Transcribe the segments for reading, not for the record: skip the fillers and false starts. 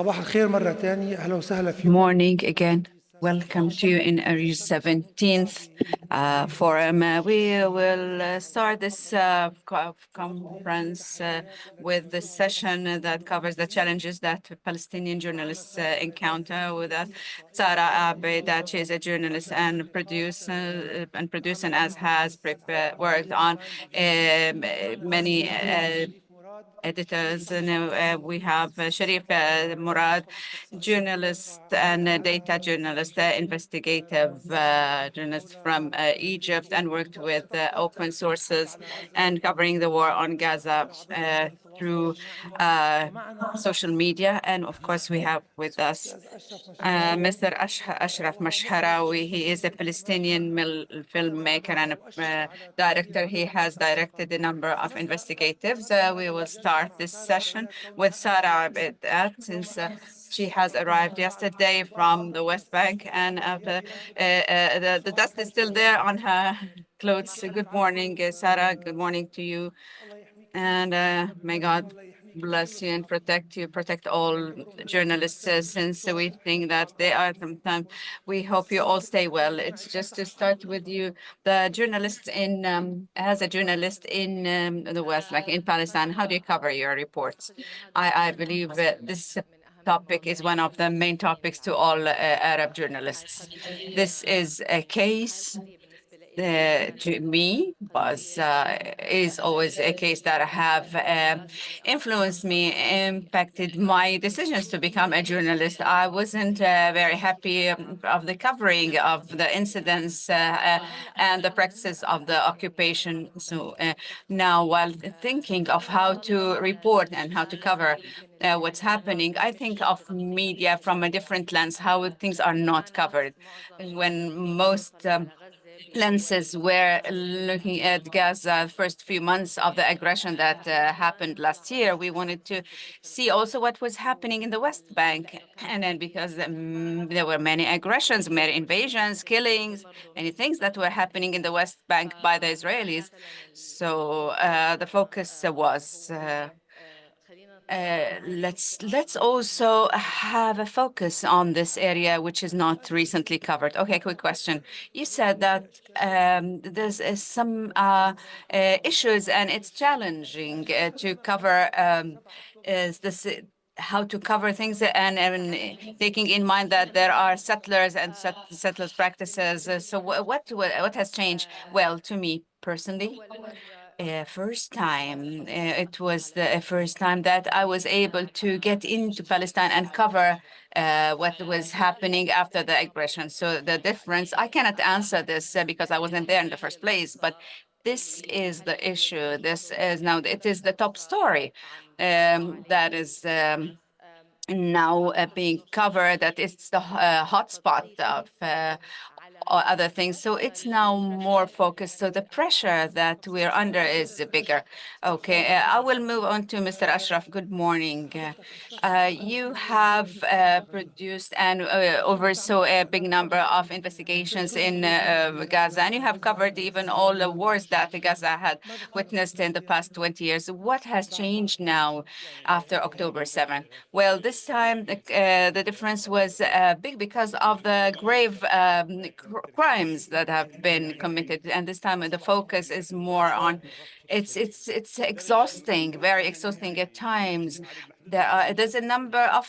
صباح الخير مرة تانية، أهلا وسهلا فيكم. Morning again. Welcome to you in ARIJ 17th forum. We will start this conference with the session that covers the challenges that Palestinian journalists encounter with us. Sara Abed, she is a journalist and producer, and as has worked on many editors. We have Sharif Murad, journalist and data journalist, investigative journalist from Egypt, and worked with open sources and covering the war on Gaza through social media. And of course, we have with us Mr. Ashraf Mashharawi. He is a Palestinian filmmaker and a director. He has directed a number of investigatives. We will start this session with Sara Abed, since she has arrived yesterday from the West Bank, and the dust is still there on her clothes. Good morning, Sara. Good morning to you. And may God bless you and protect you, protect all journalists, since we think that they are sometimes. We hope you all stay well. It's just to start with you, the journalists as a journalist in the West, like in Palestine, how do you cover your reports? I believe that this topic is one of the main topics to all Arab journalists. This is a case to me is always a case that have influenced me, impacted my decisions to become a journalist. I wasn't very happy of the covering of the incidents and the practices of the occupation. So now, while thinking of how to report and how to cover what's happening, I think of media from a different lens, how things are not covered. When most lenses were looking at Gaza first few months of the aggression that happened last year, we wanted to see also what was happening in the West Bank. And then because there were many aggressions, many invasions, killings, many things that were happening in the West Bank by the Israelis. So the focus was let's also have a focus on this area, which is not recently covered. Okay, quick question. You said that there's some issues and it's challenging to cover is this how to cover things, and taking in mind that there are settlers and settlers practices. So what has changed? Well, to me personally, first time. It was the first time that I was able to get into Palestine and cover what was happening after the aggression. So the difference, I cannot answer this because I wasn't there in the first place, but this is the issue. This is now, it is the top story that is now being covered, that it's the hotspot of or other things. So it's now more focused. So the pressure that we're under is bigger. Okay, I will move on to Mr. Ashraf. Good morning. You have produced and oversaw a big number of investigations in Gaza, and you have covered even all the wars that Gaza had witnessed in the past 20 years. What has changed now after October 7th? Well, this time the difference was big because of the grave crimes that have been committed, and this time the focus is more on. It's exhausting, very exhausting at times. There's a number of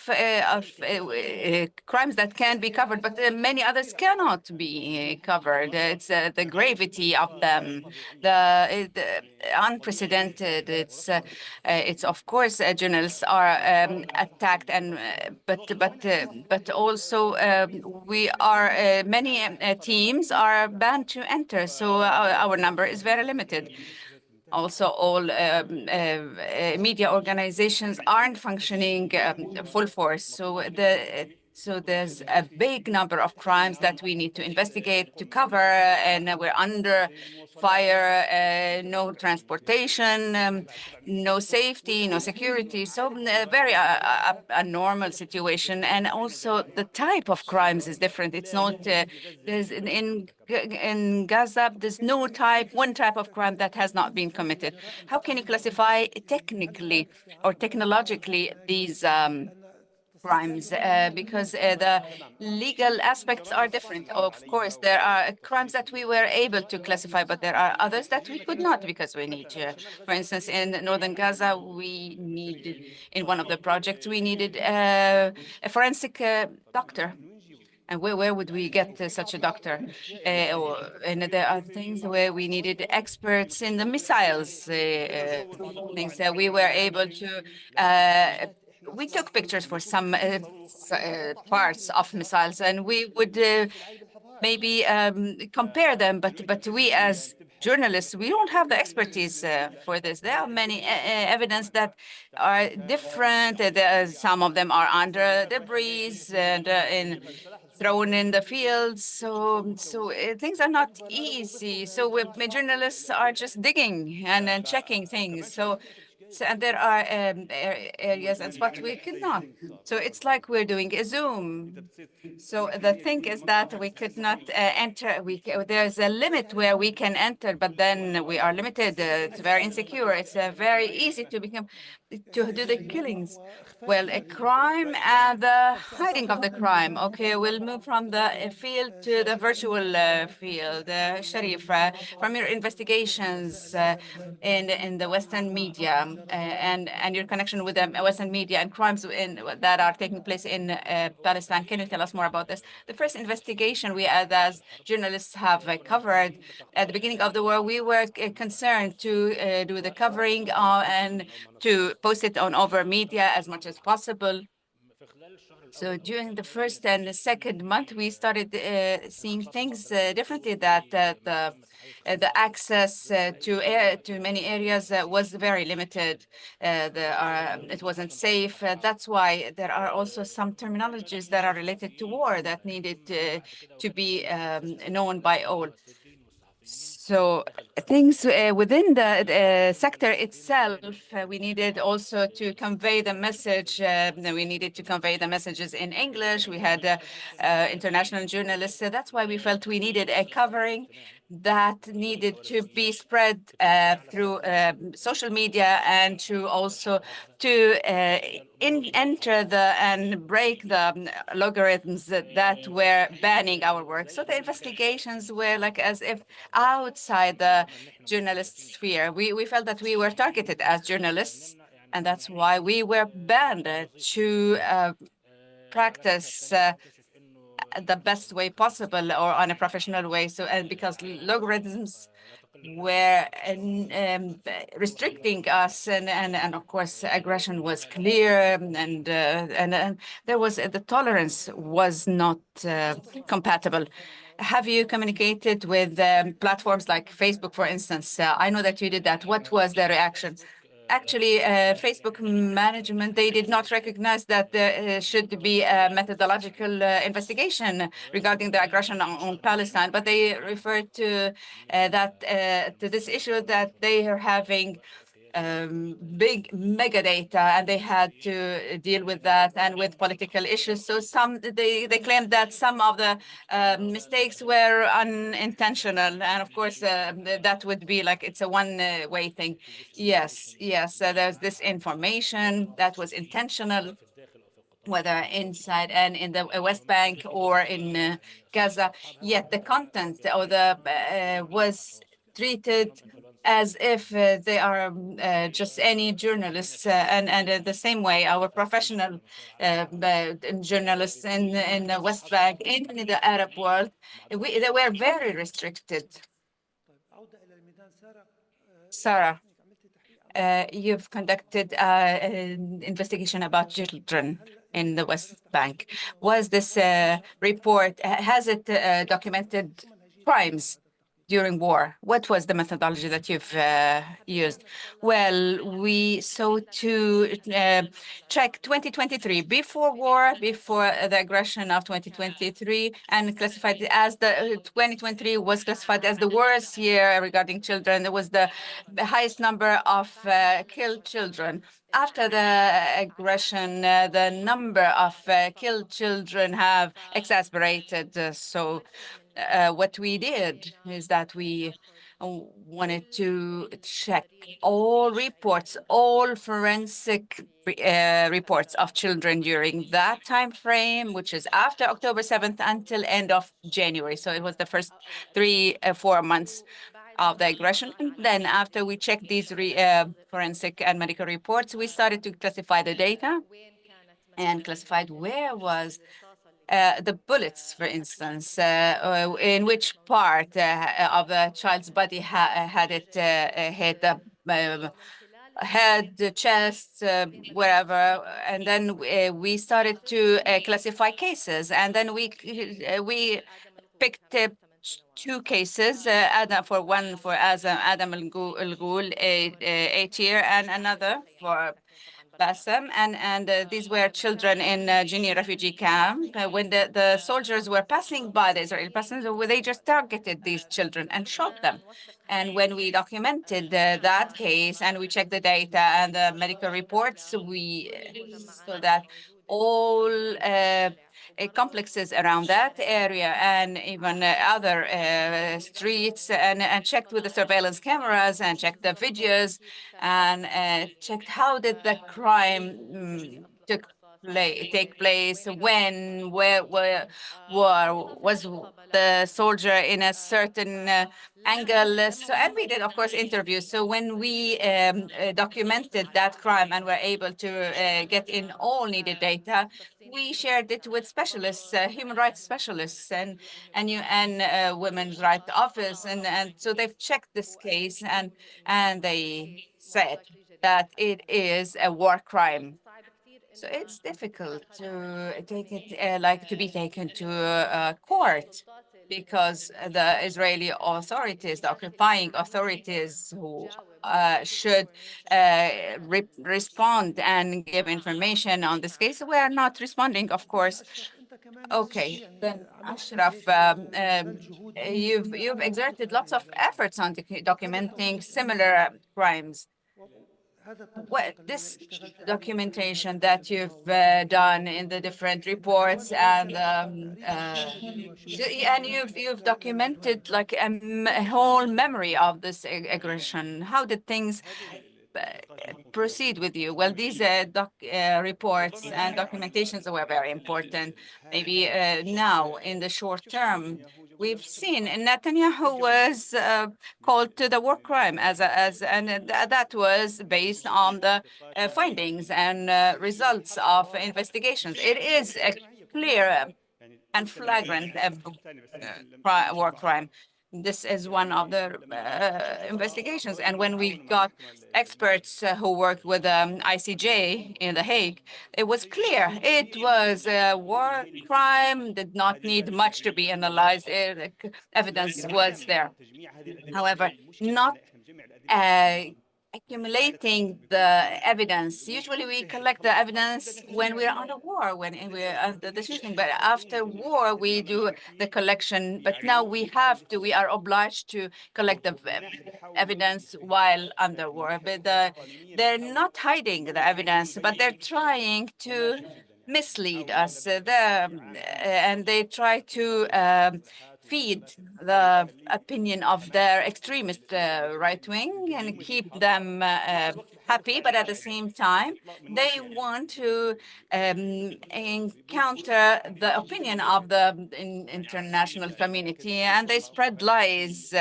crimes that can be covered, but many others cannot be covered. It's the gravity of them, the unprecedented. It's of course journalists are attacked, and but also we are many teams are banned to enter, so our number is very limited. Also, all media organizations aren't functioning full force. So there's a big number of crimes that we need to investigate, to cover, and we're under fire, no transportation, no safety, no security. So very a normal situation. And also the type of crimes is different. It's not, there's in Gaza, there's no one type of crime that has not been committed. How can you classify technically or technologically these crimes because the legal aspects are different. Of course, there are crimes that we were able to classify, but there are others that we could not because we need to. For instance, in northern Gaza, we needed, in one of the projects, we needed a forensic doctor. And where would we get such a doctor? And there are things where we needed experts in the missiles, things that we were able to. We took pictures for some parts of missiles, and we would maybe compare them. But we as journalists, we don't have the expertise for this. There are many evidence that are different. Some of them are under debris and thrown in the fields. So things are not easy. So journalists are just digging and checking things. And there are areas and spots we cannot. So it's like we're doing a Zoom. So the thing is that we could not enter. There's a limit where we can enter, but then we are limited. It's very insecure. It's very easy to do the killings. Well, a crime and the hiding of the crime. Okay, we'll move from the field to the virtual field. Sharif, from your investigations in the Western media and your connection with the Western media and crimes that are taking place in Palestine, can you tell us more about this? The first investigation we, as journalists, have covered at the beginning of the war, we were concerned to do the covering and to post it on over media as much as possible. So during the first and the second month, we started seeing things differently. That the access to many areas was very limited. It wasn't safe. That's why there are also some terminologies that are related to war that needed to be known by all. So things within the sector itself, we needed also to convey the message. We needed to convey the messages in English. We had international journalists. So that's why we felt we needed a covering that needed to be spread through social media and to also to enter and break the logarithms that were banning our work. So the investigations were like as if outside the journalist sphere. We felt that we were targeted as journalists, and that's why we were banned to practice the best way possible or on a professional way. So, and because logarithms were restricting us, and of course aggression was clear, and there was the tolerance was not compatible. Have you communicated with platforms like Facebook, for instance? I know that you did that. What was the reaction? Actually, Facebook management, they did not recognize that there should be a methodological investigation regarding the aggression on Palestine, but they referred to to this issue that they are having big mega data, and they had to deal with that and with political issues. So they claimed that some of the mistakes were unintentional, and of course that would be like it's a one-way thing. Yes, there's this information that was intentional, whether inside and in the West Bank or in Gaza. Yet the content or the was treated as if they are just any journalists, and the same way our professional journalists in the West Bank, in the Arab world, they were very restricted. Sarah, you've conducted an investigation about children in the West Bank. Was this report, has it documented crimes during war? What was the methodology that you've used? Well, we sought to check 2023, before war, before the aggression of 2023, and classified it as the 2023 was classified as the worst year regarding children. There was the highest number of killed children. After the aggression, the number of killed children have exacerbated. So what we did is that we wanted to check all reports, all forensic reports of children during that time frame, which is after October 7th until end of January. So it was the first 4 months of the aggression. And then after we checked these forensic and medical reports, we started to classify the data and classified where was the bullets, for instance, in which part of the child's body had it hit the head, the chest, wherever. And then we started to classify cases. And then we picked two cases, one for Adam al-Ghul, 8 year, and another for Bassem, and these were children in Jenin refugee camp. When the soldiers were passing by, the Israeli passengers, they just targeted these children and shot them. And when we documented that case and we checked the data and the medical reports, we saw that all complexes around that area and even other streets and checked with the surveillance cameras and checked the videos and checked how did the crime take place, when, where was the soldier in a certain angle. So, and we did, of course, interviews. So when we documented that crime and were able to get in all needed data, we shared it with specialists, human rights specialists, and women's rights office, and so they've checked this case and they said that it is a war crime. So it's difficult to take it to be taken to court because the Israeli authorities, the occupying authorities who should respond and give information on this case, we are not responding, of course. Okay, then Ashraf, you've exerted lots of efforts on documenting similar crimes. What this documentation that you've done in the different reports and you've documented like a whole memory of this aggression. How did things proceed with you? Well, these reports and documentations were very important. Maybe now, in the short term, we've seen Netanyahu was called to the war crime that was based on the findings and results of investigations. It is a clear and flagrant war crime. This is one of the investigations. And when we got experts who worked with ICJ in The Hague, it was clear it was a war crime, did not need much to be analyzed. Evidence was there. However, not accumulating the evidence. Usually we collect the evidence when we're under war, when we're under the shooting, but after war we do the collection. But now we are obliged to collect the evidence while under war. But they're not hiding the evidence, but they're trying to mislead us. And they try to feed the opinion of their extremist right wing and keep them happy, but at the same time, they want to encounter the opinion of the international community, and they spread lies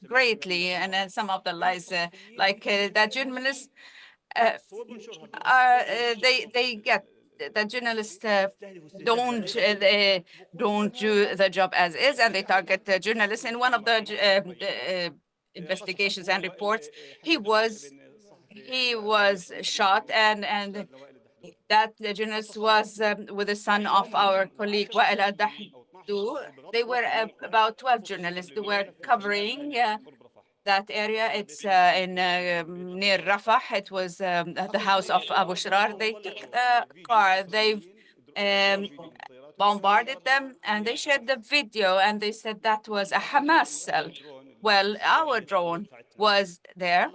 greatly. And then some of the lies, that journalists they get the journalists they don't do the job as is, and they target the journalists. In one of the investigations and reports, he was shot, and that the journalist was with the son of our colleague Wael Al-Dahdu. They were about 12 journalists who were covering that area. It's in near Rafah. It was at the house of Abu Shrar. They took the car. They've um, bombarded them, and they shared the video, and they said that was a Hamas cell. Well, our drone was there,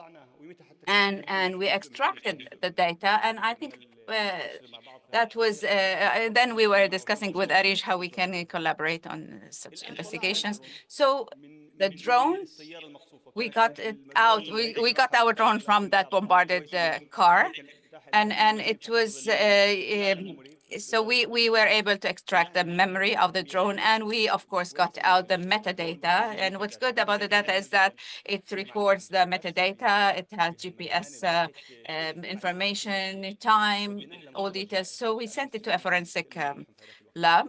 and we extracted the data, and I think That was, then we were discussing with ARIJ how we can collaborate on such investigations. So the drone, we got it out. We got our drone from that bombarded car, and it was so we were able to extract the memory of the drone, and we of course got out the metadata. And what's good about the data is that it records the metadata. It has GPS information, time, all details. So we sent it to a forensic lab.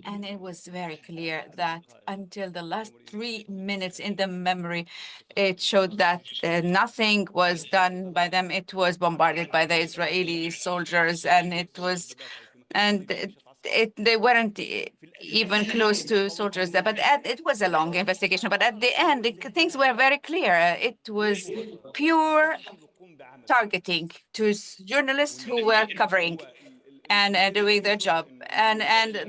And it was very clear that until the last 3 minutes in the memory, it showed that nothing was done by them. It was bombarded by the Israeli soldiers, and they weren't even close to soldiers there. But it was a long investigation. But at the end, things were very clear. It was pure targeting to journalists who were covering and doing their job. And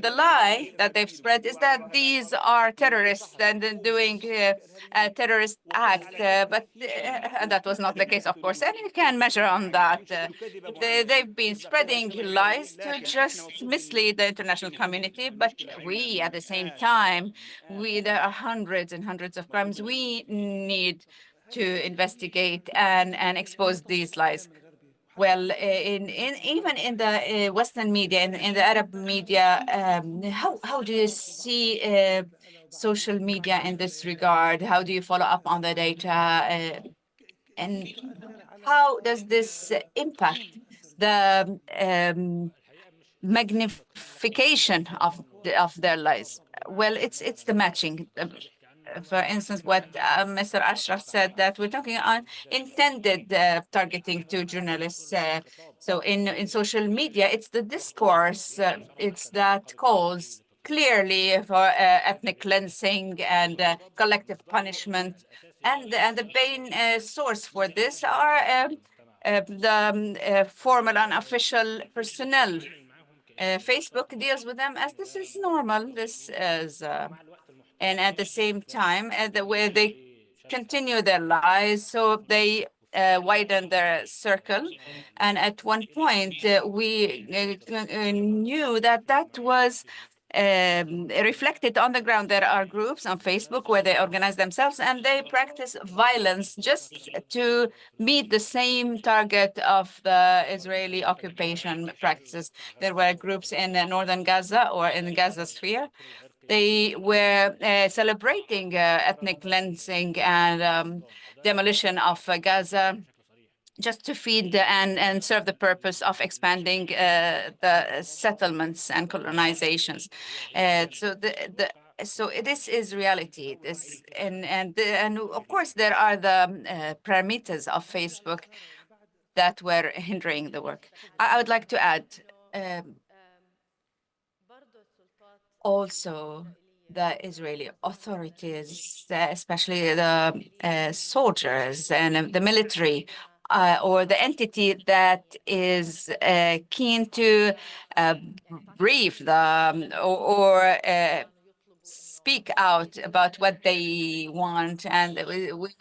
the lie that they've spread is that these are terrorists and doing a terrorist act. But and that was not the case, of course. And you can measure on that. They've been spreading lies to just mislead the international community. But we, at the same time, there are hundreds and hundreds of crimes. We need to investigate and expose these lies. Well, even in the Western media, in the Arab media, how do you see social media in this regard? How do you follow up on the data? And how does this impact the magnification of their lives? Well, it's the matching. For instance, what Mr. Ashraf said, that we're talking on intended targeting to journalists. So in social media, it's the discourse, it's that calls clearly for ethnic cleansing and collective punishment. And the main source for this are the formal and official personnel. Facebook deals with them as this is normal. This is and at the same time, where they continue their lies, so they widen their circle. And at one point, we knew that that was reflected on the ground. There are groups on Facebook where they organize themselves and they practice violence just to meet the same target of the Israeli occupation practices. There were groups in northern Gaza or in the Gaza sphere. They were celebrating ethnic cleansing and demolition of Gaza just to feed and serve the purpose of expanding the settlements and colonizations. So this is reality. And of course there are the parameters of Facebook that were hindering the work. I would like to add. Also, the Israeli authorities, especially the soldiers and the military, or the entity that is keen to brief or speak out about what they want, and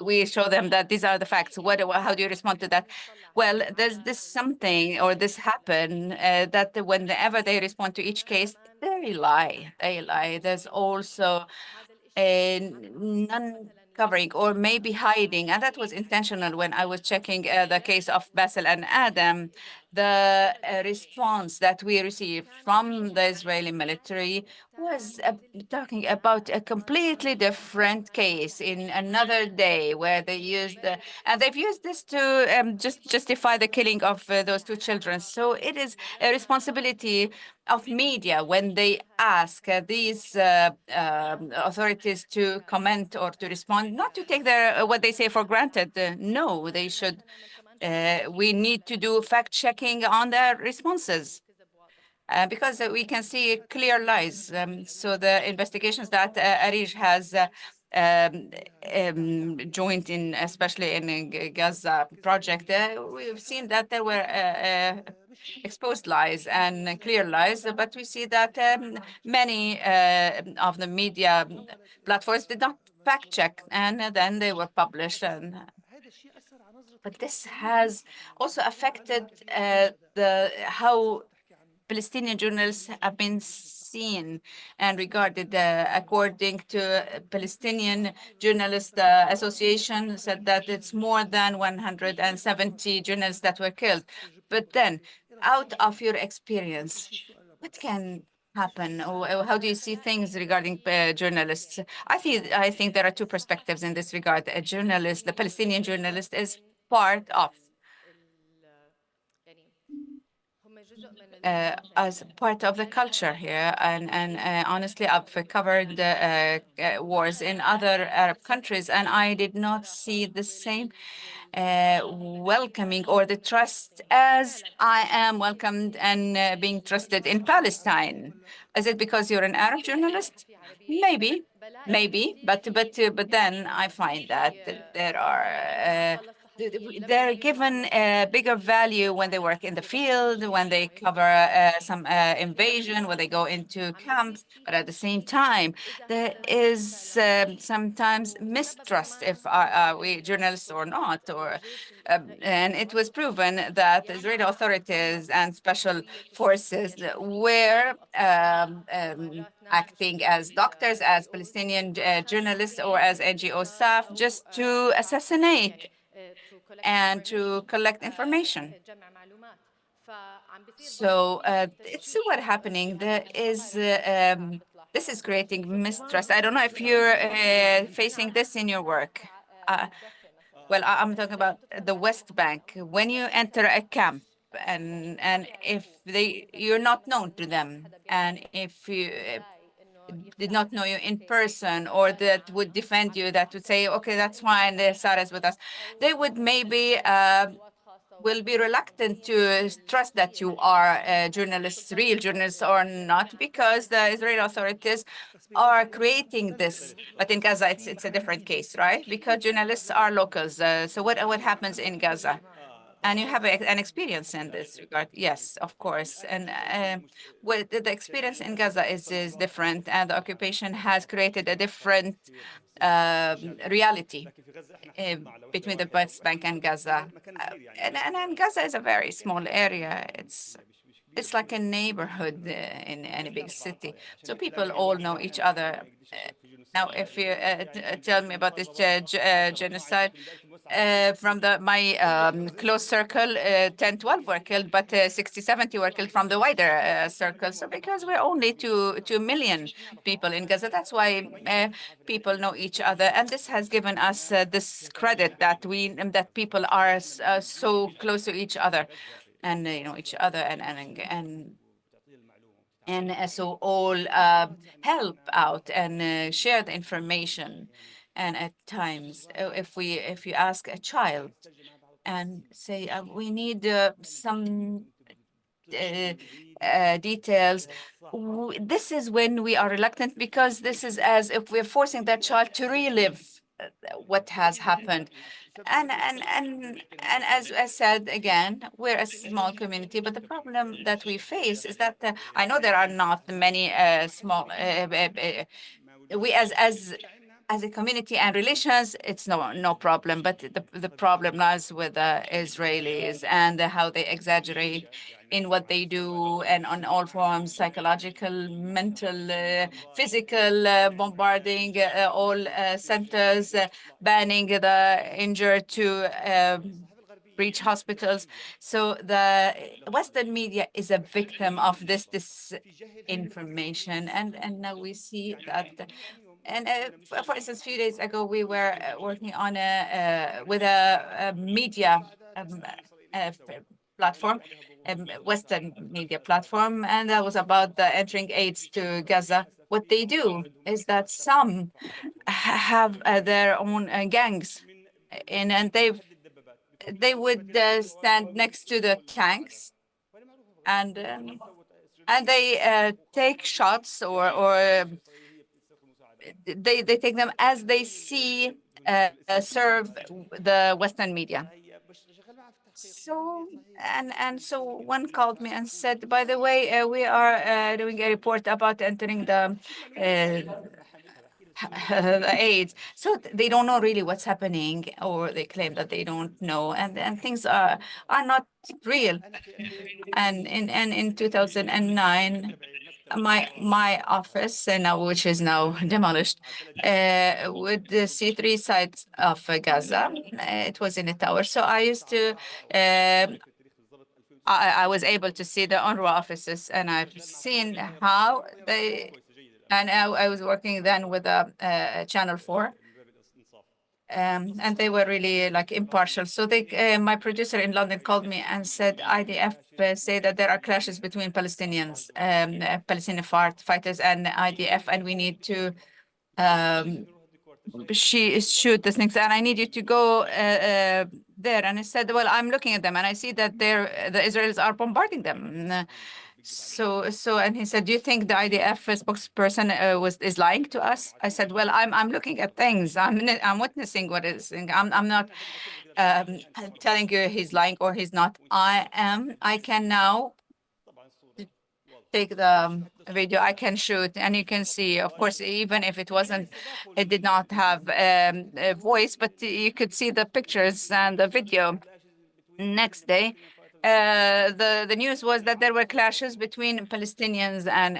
we show them that these are the facts. How do you respond to that? Well, there's this something or this happen that whenever they respond to each case, they lie. They lie. There's also a non-covering or maybe hiding, and that was intentional. When I was checking the case of Basil and Adam, the response that we received from the Israeli military was talking about a completely different case in another day where they used, and they've used this to just justify the killing of those two children. So it is a responsibility of media when they ask these authorities to comment or to respond, not to take their what they say for granted. No, they should. We need to do fact checking on their responses. Because we can see clear lies. So the investigations that ARIJ has joined in, especially in the Gaza project, we've seen that there were exposed lies and clear lies, but we see that many of the media platforms did not fact check, and then they were published. But this has also affected how Palestinian journalists have been seen and regarded. According to Palestinian Journalists Association, said that it's more than 170 journalists that were killed. But then, out of your experience, what can happen, or how do you see things regarding journalists? I think there are two perspectives in this regard. A journalist, the Palestinian journalist, is part of as part of the culture here. And honestly, I've covered wars in other Arab countries, and I did not see the same welcoming or the trust as I am welcomed and being trusted in Palestine. Is it because you're an Arab journalist? Maybe, maybe, but then I find that there are they're given a bigger value when they work in the field, when they cover some invasion, when they go into camps. But at the same time, there is sometimes mistrust if are we journalists or not, or and it was proven that the Israeli authorities and special forces were acting as doctors, as Palestinian journalists, or as NGO staff, just to assassinate and to collect information. So it's what happening. This is creating mistrust. I don't know if you're facing this in your work. Uh, well, I'm talking about the West Bank. When you enter a camp, and if you're not known to them, and if you did not know you in person, or that would defend you, that would say, okay, that's fine, Sarah is with us, they would maybe will be reluctant to trust that you are journalists, real journalists or not, because the Israeli authorities are creating this. But in Gaza, it's a different case, right? Because journalists are locals. So what happens in Gaza? And you have an experience in this regard. Yes, of course. And the experience in Gaza is different, and the occupation has created a different reality between the West Bank and Gaza. And Gaza is a very small area. It's like a neighborhood in any big city. So people all know each other. Now, if you tell me about this genocide, from my close circle, 10, 12 were killed, but 60, 70 were killed from the wider circle. So because we're only 2 million people in Gaza, that's why people know each other. And this has given us this credit that people are so close to each other and know each other and so all help out and share the information. And at times, if you ask a child and say we need some details, this is when we are reluctant, because this is as if we're forcing that child to relive what has happened. And as I said again, we're a small community, but the problem that we face is that I know there are not many small. We as a community and relations, it's no problem. But the problem lies with the Israelis and how they exaggerate in what they do, and on all forms, psychological, mental, physical, bombarding all centers, banning the injured to reach hospitals. So the Western media is a victim of this disinformation, and now we see that. And for instance, a few days ago, we were working on with a media uh, platform, Western media platform, and that was about the entering aids to Gaza. What they do is that some have their own gangs, and they would stand next to the tanks, and they take shots, or they take them as they see serve the Western media. So so one called me and said, by the way, we are doing a report about entering the AIDS. So they don't know really what's happening, or they claim that they don't know, and things are not real. And in 2009, my office, now which is now demolished, with the C3 side of Gaza, it was in a tower. So I used to. I was able to see the UNRWA offices, and I've seen how they. And I was working then with Channel 4, and they were really like impartial. So my producer in London called me and said IDF say that there are clashes between Palestinians, Palestinian fighters and IDF, and we need to shoot the things, and I need you to go there. And I said, well, I'm looking at them, and I see that the Israelis are bombarding them. And he said, do you think the IDF spokesperson is lying to us? I said, well, I'm looking at things. I'm witnessing what is. I'm not telling you he's lying or he's not. I can now take the video. I can shoot, and you can see, of course, even if it did not have a voice, but you could see the pictures and the video. Next day, the news was that there were clashes between Palestinians and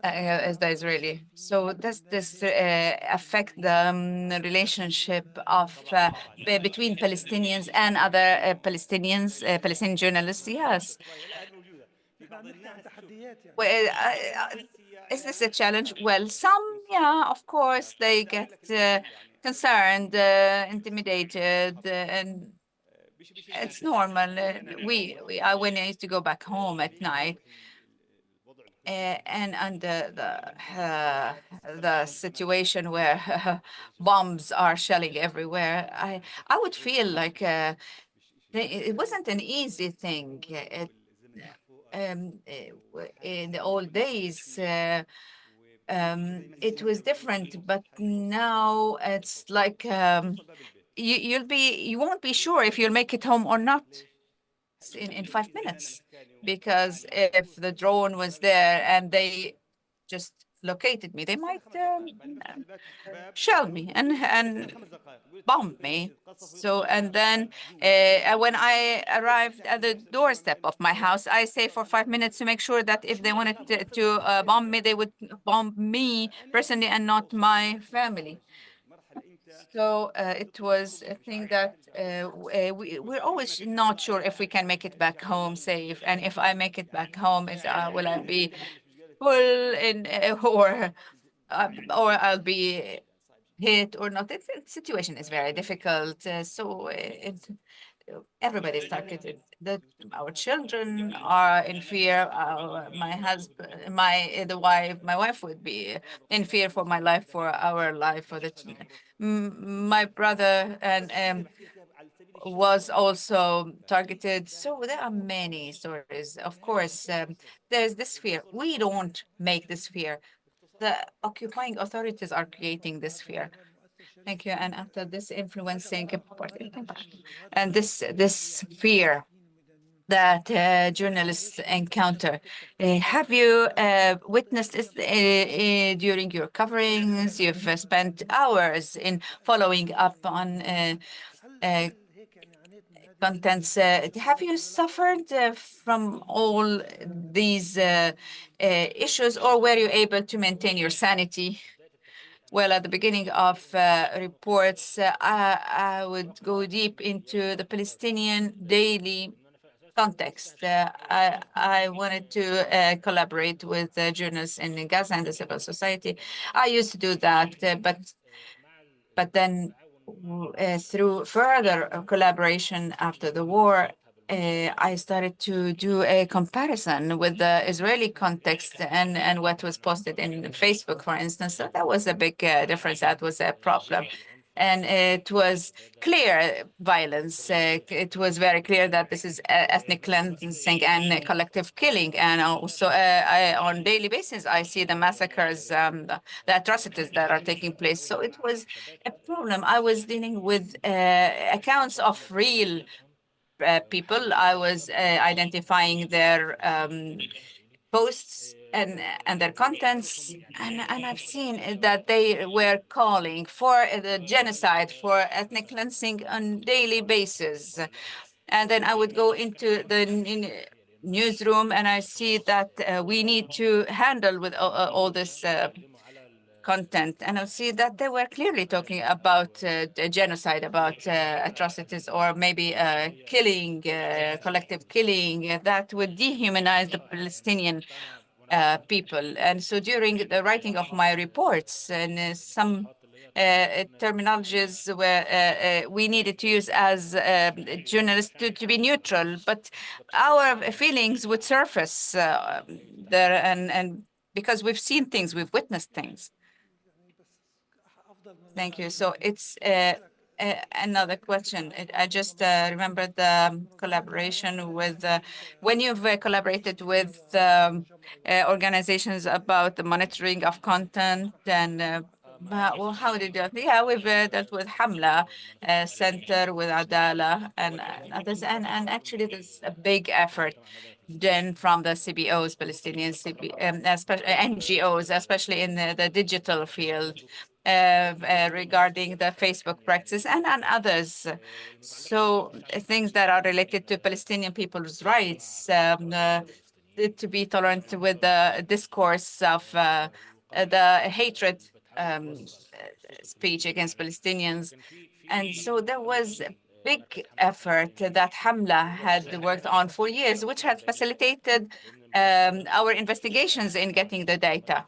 as the Israeli. So does this affect the relationship of between Palestinians and other Palestinian journalists? Yes. Well, is this a challenge? Well, some, yeah, of course, they get concerned, intimidated, and it's normal. When I used to go back home at night, and under the situation where bombs are shelling everywhere, I would feel like it wasn't an easy thing. In the old days, it was different, but now it's like you won't be sure if you'll make it home or not in 5 minutes, because if the drone was there and they just located me, they might shell me and bomb me. So, and then when I arrived at the doorstep of my house, I stay for 5 minutes to make sure that if they wanted to bomb me, they would bomb me personally and not my family. So it was a thing that we're always not sure if we can make it back home safe. And if I make it back home, will I be full in or I'll be hit or not? The situation is very difficult. Everybody's targeted. Our children are in fear. My husband, my wife would be in fear for my life, for our life, my brother and was also targeted. So there are many stories. Of course, there's this fear. We don't make this fear. The occupying authorities are creating this fear. Thank you. And after this influencing and this fear that journalists encounter, have you witnessed this during your coverings? You've spent hours in following up on contents. Have you suffered from all these issues, or were you able to maintain your sanity? Well, at the beginning of reports, I would go deep into the Palestinian daily context. I wanted to collaborate with journalists in Gaza and the civil society. I used to do that, but then through further collaboration after the war, I started to do a comparison with the Israeli context and what was posted in Facebook, for instance. So that was a big difference. That was a problem. And it was clear violence. It was very clear that this is ethnic cleansing and collective killing. And also on daily basis, I see the massacres, the atrocities that are taking place. So it was a problem. I was dealing with accounts of real people. I was identifying their posts and their contents, and I've seen that they were calling for the genocide, for ethnic cleansing on daily basis. And then I would go into the newsroom and I see that we need to handle with all this content. And I see that they were clearly talking about the genocide, about atrocities, or maybe killing, collective killing that would dehumanize the Palestinian people. And so during the writing of my reports, and some terminologies where we needed to use as journalists to be neutral, but our feelings would surface there, and because we've seen things, we've witnessed things. Thank you. So it's another question. I just remembered the collaboration with, when you've collaborated with organizations about the monitoring of content, and well, how did you? Yeah, we've dealt with Hamla Center, with Adala, and others, and actually there's a big effort done from the CBOs, Palestinian especially NGOs, especially in the digital field, regarding the Facebook practice and others. So things that are related to Palestinian people's rights, to be tolerant with the discourse of the hatred speech against Palestinians. And so there was a big effort that Hamla had worked on for years, which had facilitated our investigations in getting the data.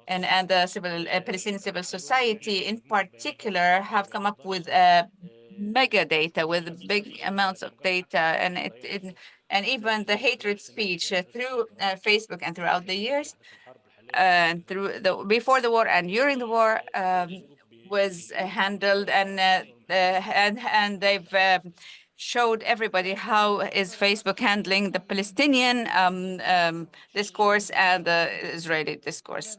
And the Palestinian civil society in particular have come up with mega data, with big amounts of data, and even the hatred speech through Facebook and throughout the years, and through the before the war and during the war, was handled, and they've showed everybody how is Facebook handling the Palestinian discourse and the Israeli discourse.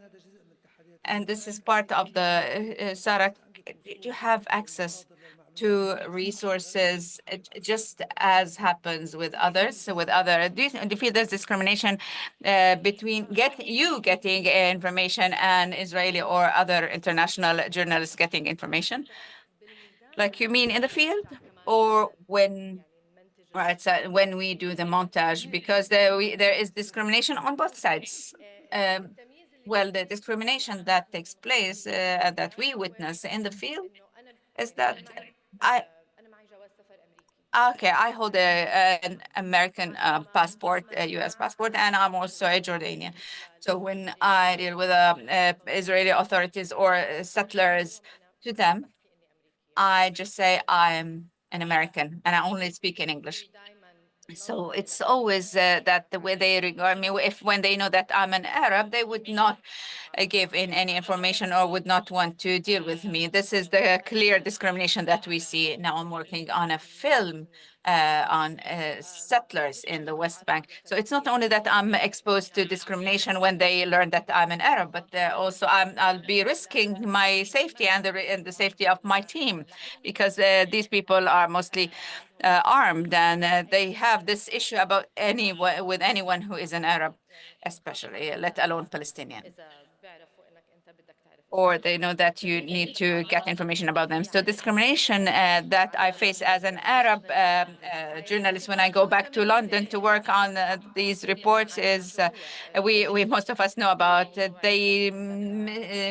And this is part of the Sarah. Do you have access to resources, just as happens with others? So with other, do you feel there's discrimination between getting information and Israeli or other international journalists getting information? Like, you mean in the field, or when? Right, so when we do the montage, because there is discrimination on both sides. Well, the discrimination that takes place, that we witness in the field, is that I okay, I hold an American passport, a U.S. passport, and I'm also a Jordanian. So when I deal with Israeli authorities or settlers, to them, I just say I'm an American and I only speak in English. So it's always that the way they regard me, if when they know that I'm an Arab, they would not give in any information or would not want to deal with me. This is the clear discrimination that we see. Now I'm working on a film on settlers in the West Bank. So it's not only that I'm exposed to discrimination when they learn that I'm an Arab, but also I'll be risking my safety and the safety of my team, because these people are mostly armed, and they have this issue about anyone who is an Arab, especially, let alone Palestinian, or they know that you need to get information about them. So discrimination that I face as an Arab journalist when I go back to London to work on these reports is, we most of us know about. They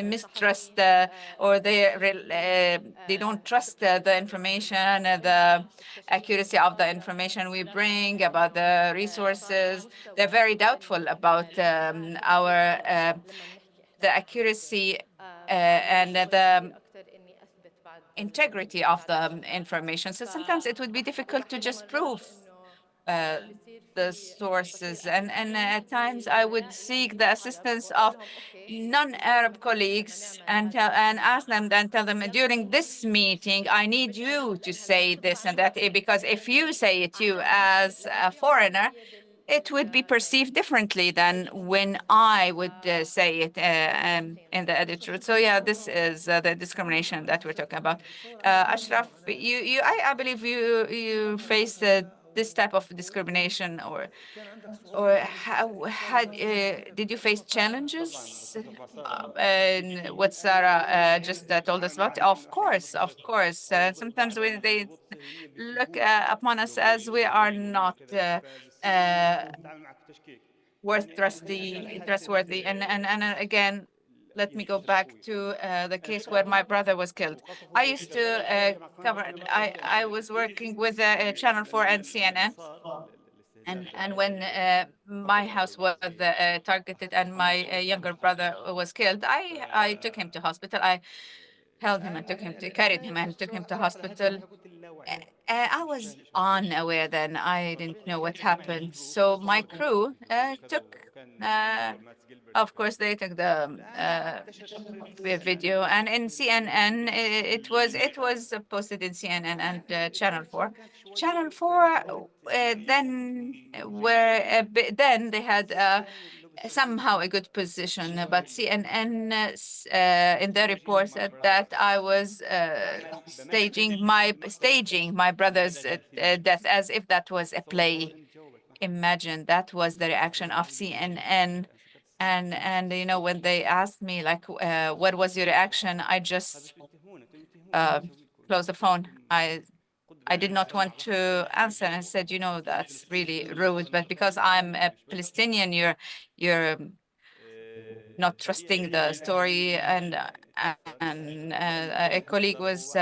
mistrust, or they don't trust the information, the accuracy of the information we bring about the resources. They're very doubtful about our the accuracy and the integrity of the information. So sometimes it would be difficult to just prove uh, the sources. And at times I would seek the assistance of non-Arab colleagues and ask them, then tell them, during this meeting, I need you to say this and that, because if you say it, you as a foreigner, it would be perceived differently than when I would say it in the editor. So yeah, this is the discrimination that we're talking about. Ashraf, I believe you face this type of discrimination, did you face challenges? And what Sarah just told us about? Of course, of course. Sometimes when they look upon us as we are not trustworthy. And again, let me go back to the case where my brother was killed. I used to cover. I was working with Channel 4 and CNN, and when my house was targeted and my younger brother was killed, I took him to hospital. I held him and carried him and took him to hospital. I was unaware then. I didn't know what happened. So my crew took, of course, they took the video, and in CNN, it was posted in CNN and Channel 4. Channel 4 then they had somehow a good position, but CNN in their report said that I was staging my brother's death as if that was a play. Imagine that was the reaction of CNN. And when they asked me like what was your reaction, I just closed the phone. I did not want to answer and said, that's really rude, but because I'm a Palestinian, you're not trusting the story. And a colleague was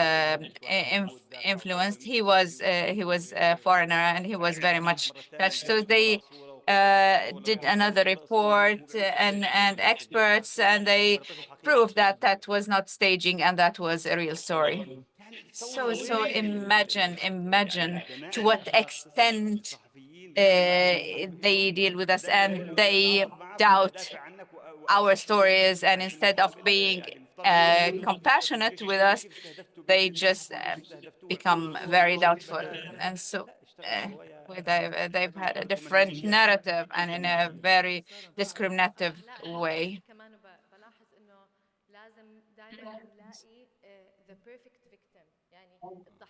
influenced. He was a foreigner and he was very much touched. So they did another report and experts, and they proved that that was not staging and that was a real story. So imagine to what extent they deal with us and they doubt our stories, and instead of being compassionate with us, they just become very doubtful. And so they've had a different narrative and in a very discriminative way.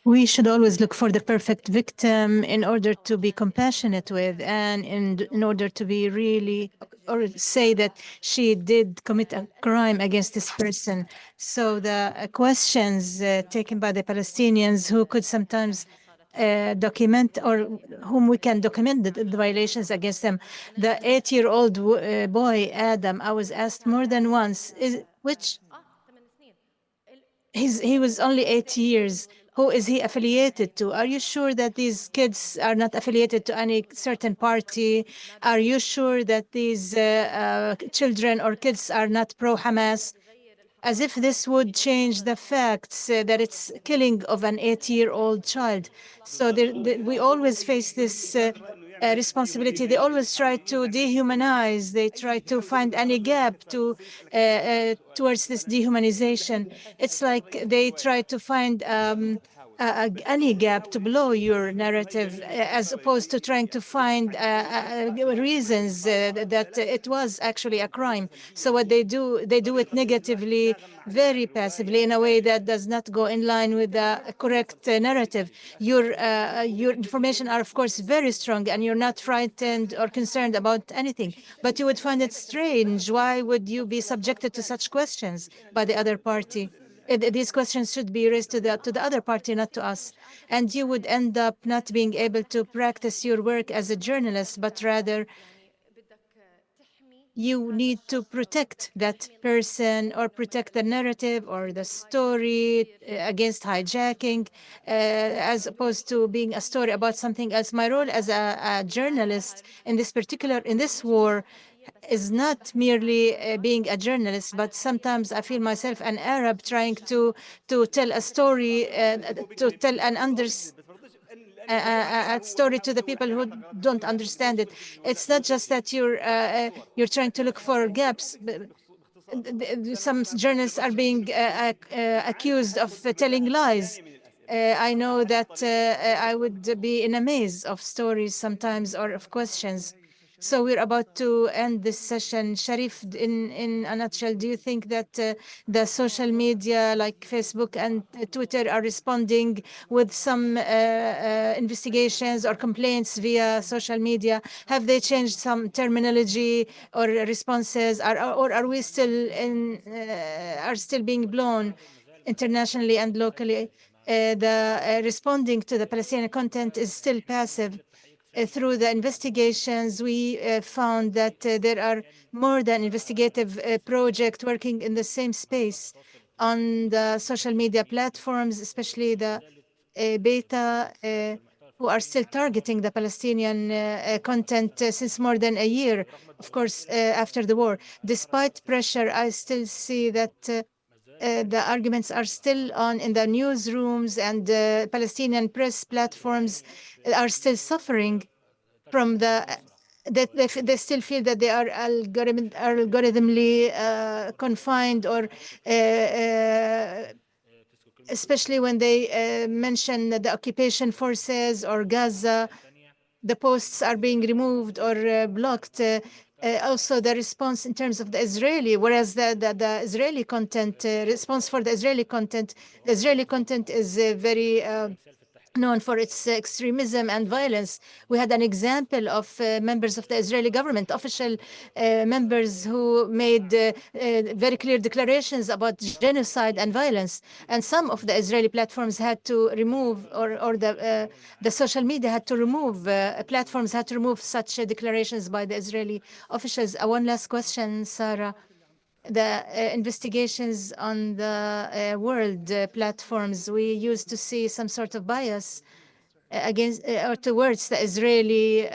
We should always look for the perfect victim in order to be compassionate with, and in order to be really, or say that she did commit a crime against this person. So the questions taken by the Palestinians who could sometimes document, or whom we can document the violations against them. The 8-year-old boy, Adam, I was asked more than once, he was only 8 years. Who is he affiliated to? Are you sure that these kids are not affiliated to any certain party? Are you sure that these children or kids are not pro-Hamas? As if this would change the facts that it's killing of an 8-year-old child. So we always face this responsibility. They always try to dehumanize. They try to find any gap towards this dehumanization. It's like they try to find any gap to blow your narrative, as opposed to trying to find reasons that it was actually a crime. So what they do it negatively, very passively, in a way that does not go in line with the correct narrative. Your information are, of course, very strong, and you're not frightened or concerned about anything. But you would find it strange. Why would you be subjected to such questions by the other party? These questions should be raised to the other party, not to us. And you would end up not being able to practice your work as a journalist, but rather you need to protect that person or protect the narrative or the story against hijacking, as opposed to being a story about something else. My role as a journalist in this war is not merely being a journalist, but sometimes I feel myself an Arab trying to tell a story, to tell a story to the people who don't understand it. It's not just that you're trying to look for gaps. Some journalists are being accused of telling lies. I know that I would be in a maze of stories sometimes, or of questions. So we're about to end this session. Sharif, in a nutshell, do you think that the social media like Facebook and Twitter are responding with some investigations or complaints via social media? Have they changed some terminology or responses, or are we still are still being blown internationally and locally? The responding to the Palestinian content is still passive. Through the investigations, we found that there are more than investigative projects working in the same space on the social media platforms, especially the beta, who are still targeting the Palestinian content since more than a year, of course, after the war. Despite pressure, I still see that the arguments are still on in the newsrooms, and Palestinian press platforms are still suffering from that they still feel that they are algorithmically confined, or especially when they mention the occupation forces or Gaza, the posts are being removed or blocked. Also, the response in terms of the Israeli, whereas the Israeli content, response for the Israeli content is very known for its extremism and violence. We had an example of members of the Israeli government, official members who made very clear declarations about genocide and violence. And some of the Israeli platforms had to remove, or the social media had to remove, platforms had to remove such declarations by the Israeli officials. One last question, Sarah. The investigations on the world platforms, we used to see some sort of bias against or towards the Israeli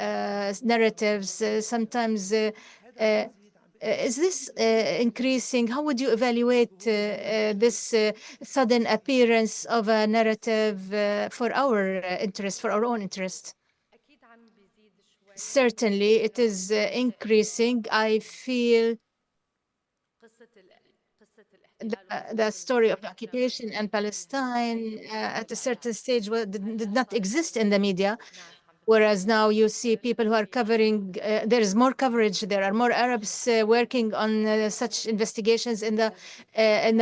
narratives. Sometimes, is this increasing? How would you evaluate this sudden appearance of a narrative for our interest, for our own interest? Certainly, it is increasing. I feel the story of the occupation and Palestine at a certain stage did not exist in the media, whereas now you see people who are covering, there is more coverage, there are more Arabs working on such investigations in the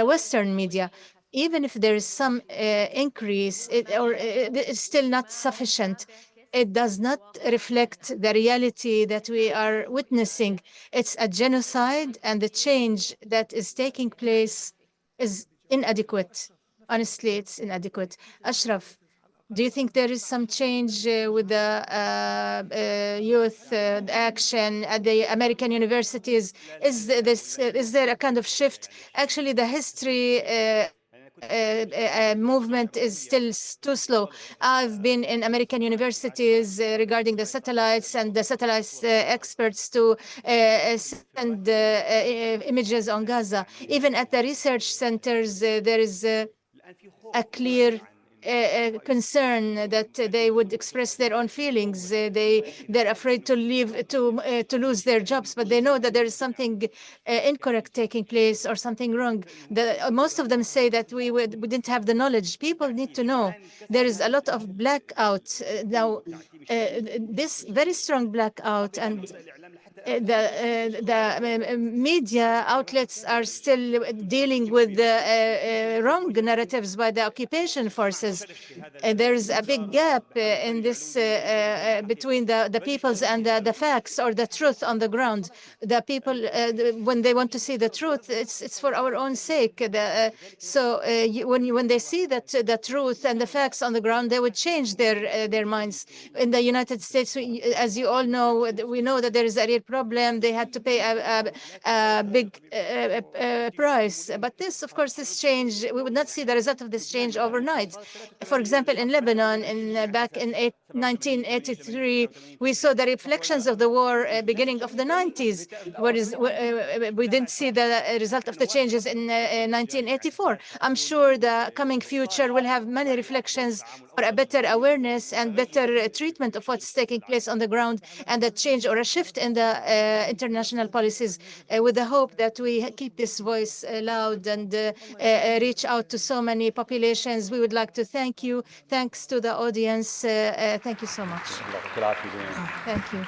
Western media. Even if there is some increase, it's still not sufficient. It does not reflect the reality that we are witnessing. It's a genocide, and the change that is taking place is inadequate. Honestly, it's inadequate. Ashraf, do you think there is some change with the youth action at the American universities? Is there a kind of shift? Actually, the history movement is still too slow. I've been in American universities regarding the satellites, and the satellites experts to send images on Gaza. Even at the research centers, there is a clear concern that they would express their own feelings. They're afraid to leave, to lose their jobs, but they know that there is something incorrect taking place or something wrong. Most of them say that we didn't have the knowledge. People need to know. There is a lot of blackout now. This very strong blackout, and the media outlets are still dealing with the wrong narratives by the occupation forces. There is a big gap in this between the peoples and the facts or the truth on the ground. The people, when they want to see the truth, it's for our own sake. When they see that the truth and the facts on the ground, they would change their minds. In the United States, as you all know, we know that there is a real problem. They had to pay a big price. But this, of course, this change, we would not see the result of this change overnight. For example, in Lebanon, back in 1983, we saw the reflections of the war beginning of the 90s, whereas we didn't see the result of the changes in 1984. I'm sure the coming future will have many reflections for a better awareness and better treatment of what's taking place on the ground, and a change or a shift in the international policies, with the hope that we keep this voice loud and reach out to so many populations. We would like to thank you. Thanks to the audience. Thank you so much. Thank you.